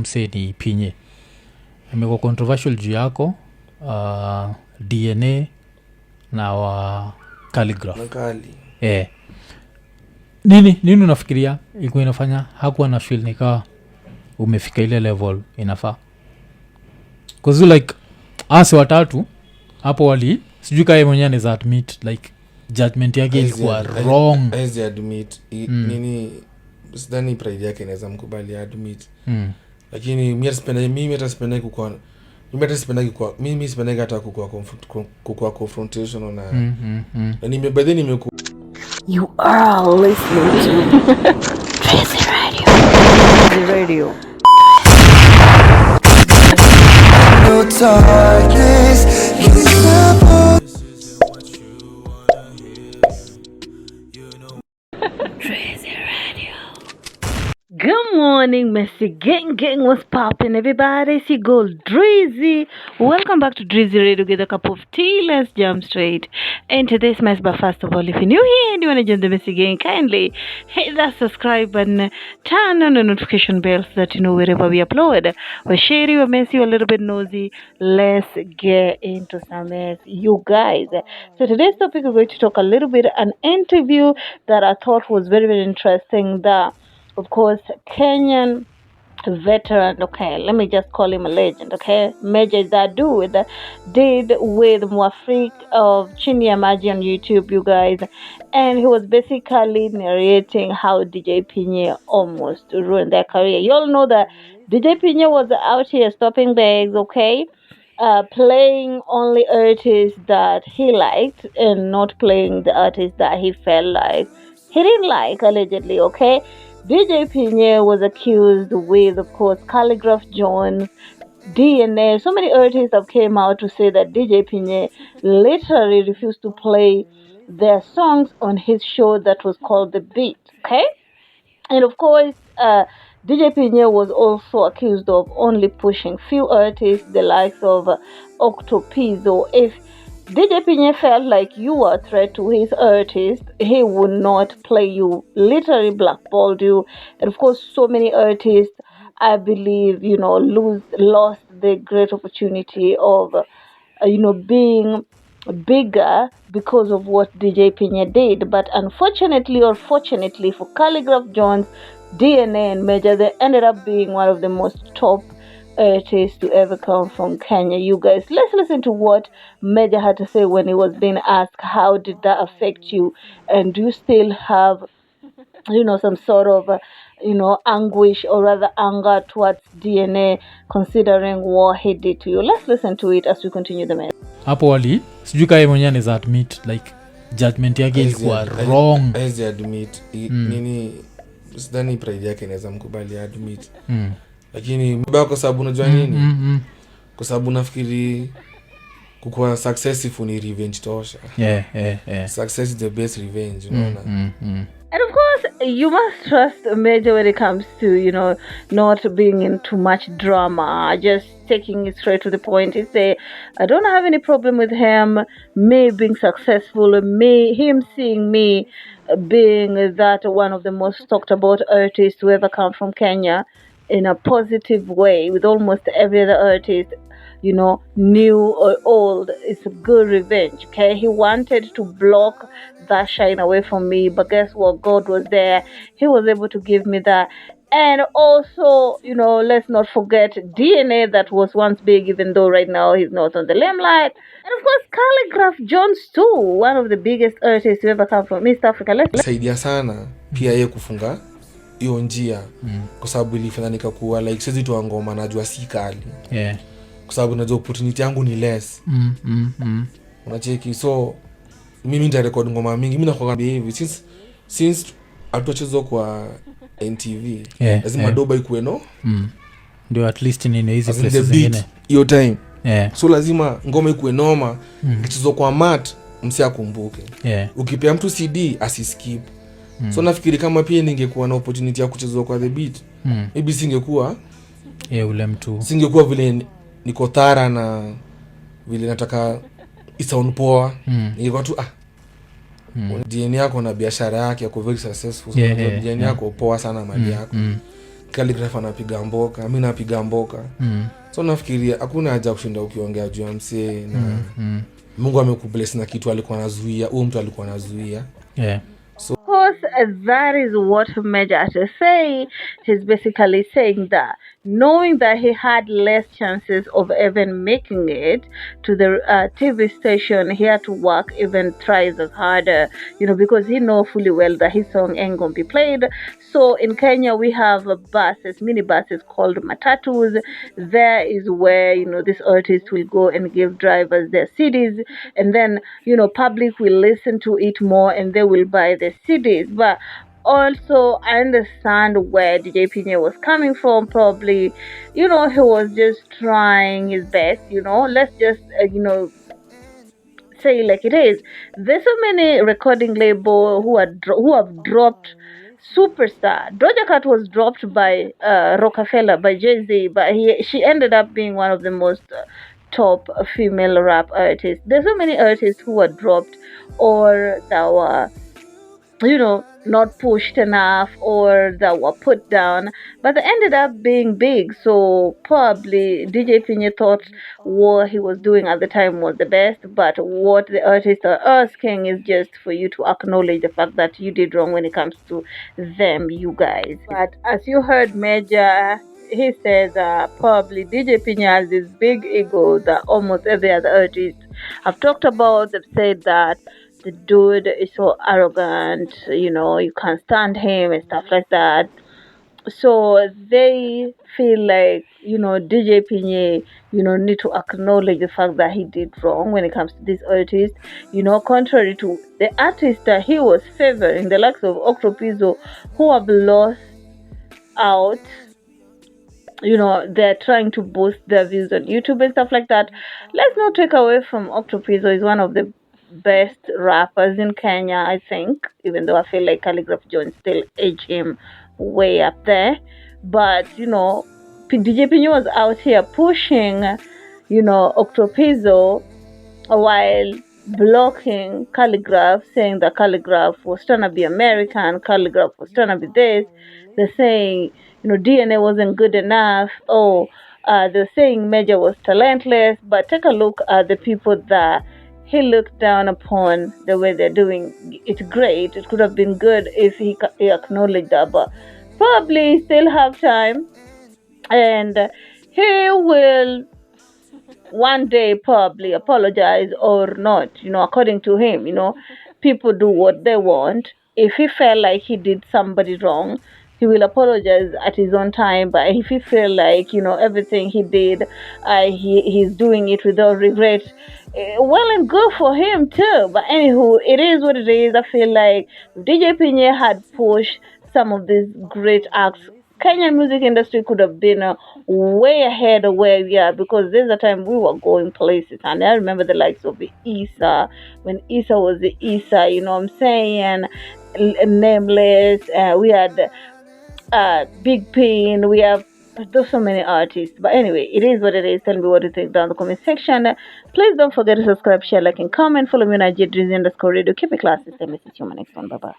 mse ni pinye. Imekuwa controversial juu yako DNA na wa khaligraph. Nini unafikiria ilikuwa inafanya hakuwa na feel nika umefika ile level inafaa? Cause like ase watatu hapo wali sijui kama mwenyewe anaweza admit like judgment yake ilikuwa wrong. As admit nini sidhani pride yake inaweza mkubali admit. Lakini mimi sipendi hata kukua confrontational na nimebadheni You are listening to Drizi Radio. No darkness, Good morning, Messi gang, what's poppin', everybody? It's your girl Drizi. Welcome back to Drizi Radio. Get a cup of tea, let's jump straight into this mess. But first of all, if you're new here and you want to join the Messi gang, kindly hit that subscribe button, turn on the notification bell so that you know wherever we upload. We're sharing, we're messy, we're a little bit nosy. Let's get into some mess, you guys. So today's topic, we're going to talk a little bit an interview that I thought was very, very interesting. Of course, Kenyan veteran, okay, let me just call him a legend, okay, Mejja that dude did with Mwafrik of Chini ya Maji on YouTube, you guys, and he was basically narrating how DJ Pinye almost ruined their career. You all know that DJ Pinye was out here stopping bags, okay, playing only artists that he liked and not playing the artists that he felt like he didn't like, allegedly, okay. DJ Pinye was accused with, of course, Khaligraph John, DNA. So many artists have came out to say that DJ Pinye literally refused to play their songs on his show that was called The Beat, okay? And of course, DJ Pinye was also accused of only pushing few artists, the likes of Octopizzo. If DJ Pinye felt like you were a threat to his artist, he would not play you, literally blackballed you. And of course, so many artists, I believe, lost the great opportunity of, being bigger because of what DJ Pinye did. But unfortunately or fortunately for Khaligraph Jones, DNA and Mejja, they ended up being one of the most top artists to ever come from Kenya. You guys, let's listen to what Mejja had to say when he was being asked how did that affect you, and do you still have some sort of anguish or rather anger towards DNA considering what he did to you. Let's listen to it as we continue the message. Hapo wali sijui kama mwenyewe anaweza admit like judgment yake ilikuwa wrong. As admit nini sidhani pride yake inaweza mkubali admit. Lakini mbaya kwa sababu unajua nini? Kwa sababu nafikiri kukuwa successful ni revenge tosha. Yeah. Success is the best revenge, unaona? And of course, you must trust Mejja when it comes to, not being in too much drama, just taking it straight to the point. He say, I don't have any problem with me being successful, him seeing me being that one of the most talked about artists to ever come from Kenya in a positive way with almost every other artist, new or old. It's a good revenge, okay? He wanted to block that shine away from me, but guess what? God was there. He was able to give me that. And also, let's not forget DNA that was once big, even though right now he's not on the limelight. And of course, Khaligraph Jones too, one of the biggest artists to ever come from East Africa. Saidia sana pia yeye kufunga hiyo njia kwa sababu ilifanya nikakuwa like siwezi toa ngoma najua si kali. Yeah. Kwa sababu najua opportunity yangu ni less. Unacheki, so mimi nita record ngoma mingi, mimi nakwambia hivi since atuchezo kwa NTV lazima doba ikuwe ndio at least ni hizi places zingine hiyo time. So lazima ngoma ikuwe noma, kichezo kwa mat msiakumbuke. Ukipea mtu CD asiskip. So nafikiri kama pia ningekuwa na opportunity ya kuchezwa kwa The Beat, maybe singekuwa ule mtu, singekuwa vile niko thara na vile nataka isound poa. Ningekuwa tu DNA yako na biashara yake yako very successful. DNA yako poa sana mali yako. Khaligraph anapiga mboka, mi napiga mboka. So nafikiria hakuna haja kushinda ukiongea juu ya msee na Mungu amekubless na kitu alikuwa anazuia, huyo mtu alikuwa anazuia. Of course, that is what Mejja to say. He's basically saying that knowing that he had less chances of even making it to the TV station, he had to work even thrice as harder, because he know fully well that his song ain't gonna be played. So in Kenya, we have mini buses called matatus. There is where, this artist will go and give drivers their CDs, and then, public will listen to it more and they will buy the CDs. But also, I understand where DJ Pinye was coming from. Probably, he was just trying his best. Let's just, say like it is. There's so many recording labels who have dropped superstar. Doja Cat was dropped by Rockefeller, by Jay-Z, but she ended up being one of the most top female rap artists. There's so many artists who were dropped or that were not pushed enough or that were put down, but they ended up being big. So probably DJ Pinye thought what he was doing at the time was the best, but what the artists are asking is just for you to acknowledge the fact that you did wrong when it comes to them, you guys. But as you heard Mejja, he says probably DJ Pinye has this big ego that almost every other artist I've talked about. They've said that the dude is so arrogant, you can't stand him and stuff like that. So they feel like, DJ Pinye, need to acknowledge the fact that he did wrong when it comes to this artist. Contrary to the artist that he was favoring, the likes of Octopizzo, who have lost out. They're trying to boost their views on YouTube and stuff like that. Let's not take away from Octopizzo. He's one of the best rappers in Kenya, I think, even though I feel like Khaligraph Jones still edge him way up there. But, DJ Pinye was out here pushing, Octopizzo while blocking Khaligraph, saying that Khaligraph was trying to be American, Khaligraph was trying to be this. They're saying, DNA wasn't good enough. They're saying Mejja was talentless. But take a look at the people that he looked down upon, the way they're doing it great. It could have been good if he acknowledged that, but probably still have time. And he will one day probably apologize or not, according to him. People do what they want. If he felt like he did somebody wrong, he will apologize at his own time. But if he feel like, everything he did, he's doing it without regret, well and good for him too. But anywho, it is what it is. I feel like DJ Pinye had pushed some of these great acts, Kenyan music industry could have been way ahead of where we are, because there's a time we were going places. And I remember the likes of the Issa, when Issa was the Issa, what I'm saying, Nameless, we had Big Pin, we have there's so many artists. But anyway, it is what it is. Tell me what you think down in the comment section. Please don't forget to subscribe, share, like, and comment. Follow me on IG _radio. Keep it classy. Stay message you my next one. Bye bye.